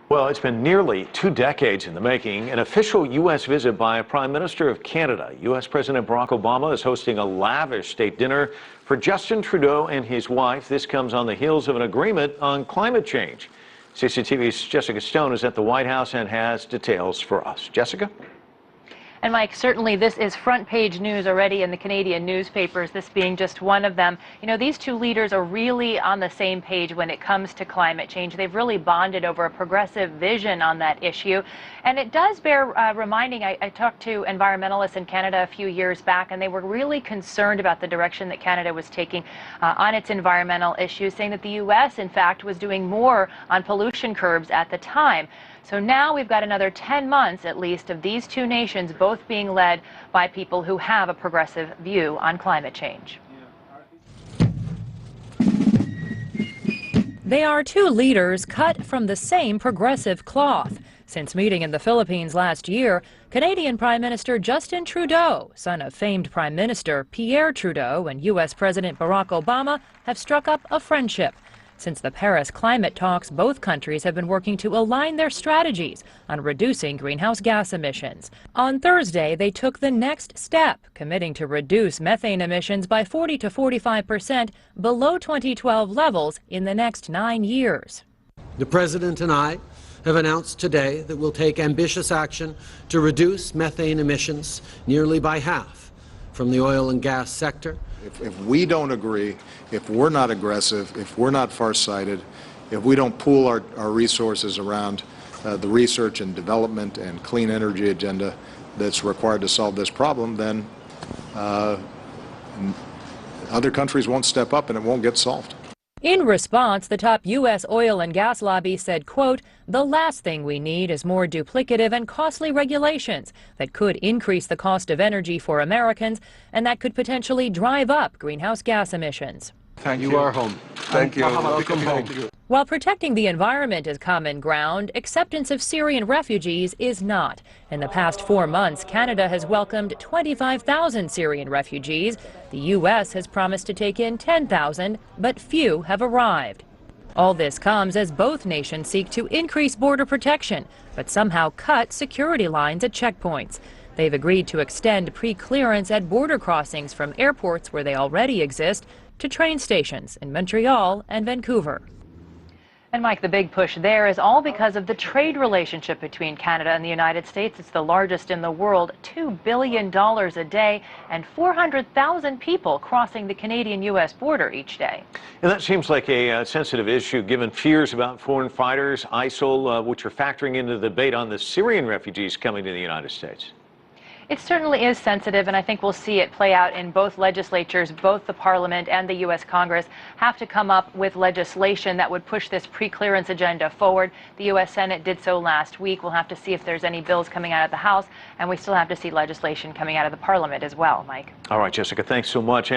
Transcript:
Well, it's been nearly 2 decades in the making. An official U.S. visit by a Prime Minister of Canada. U.S. President Barack Obama is hosting a lavish state dinner for Justin Trudeau and his wife. This comes on the heels of an agreement on climate change. CCTV's Jessica Stone is at the White House and has details for us. Jessica? And Mike, certainly this is front page news already in the Canadian newspapers, this being just one of them. You know, these two leaders are really on the same page when it comes to climate change. They've really bonded over a progressive vision on that issue. And it does bear reminding, I talked to environmentalists in Canada a few years back, and they were really concerned about the direction that Canada was taking on its environmental issues, saying that the U.S., in fact, was doing more on pollution curbs at the time. So now we've got another 10 months, at least, of these two nations both being led by people who have a progressive view on climate change. They are two leaders cut from the same progressive cloth. Since meeting in the Philippines last year, Canadian Prime Minister Justin Trudeau, son of famed Prime Minister Pierre Trudeau, and U.S. President Barack Obama have struck up a friendship. Since the Paris climate talks, both countries have been working to align their strategies on reducing greenhouse gas emissions. On Thursday, they took the next step, committing to reduce methane emissions by 40 to 45% below 2012 levels in the next 9 years. The President and I have announced today that we'll take ambitious action to reduce methane emissions nearly by half from the oil and gas sector. If we don't agree, if we're not aggressive, if we're not farsighted, if we don't pool our resources around the research and development and clean energy agenda that's required to solve this problem, then other countries won't step up and it won't get solved. In response, the top U.S. oil and gas lobby said, quote, "The last thing we need is more duplicative and costly regulations that could increase the cost of energy for Americans and that could potentially drive up greenhouse gas emissions." Thank you. You are home. Thank you. Welcome home. While protecting the environment is common ground, acceptance of Syrian refugees is not. In the past 4 months, Canada has welcomed 25,000 Syrian refugees. The U.S. has promised to take in 10,000, but few have arrived. All this comes as both nations seek to increase border protection, but somehow cut security lines at checkpoints. They've agreed to extend pre-clearance at border crossings from airports where they already exist to train stations in Montreal and Vancouver. And Mike, the big push there is all because of the trade relationship between Canada and the United States. It's the largest in the world, $2 billion a day, and 400,000 people crossing the Canadian-U.S. border each day. And that seems like a sensitive issue given fears about foreign fighters, ISIL, which are factoring into the debate on the Syrian refugees coming to the United States. It certainly is sensitive, and I think we'll see it play out in both legislatures. Both the Parliament and the U.S. Congress have to come up with legislation that would push this pre-clearance agenda forward. The U.S. Senate did so last week. We'll have to see if there's any bills coming out of the House, and we still have to see legislation coming out of the Parliament as well, Mike. All right, Jessica, thanks so much.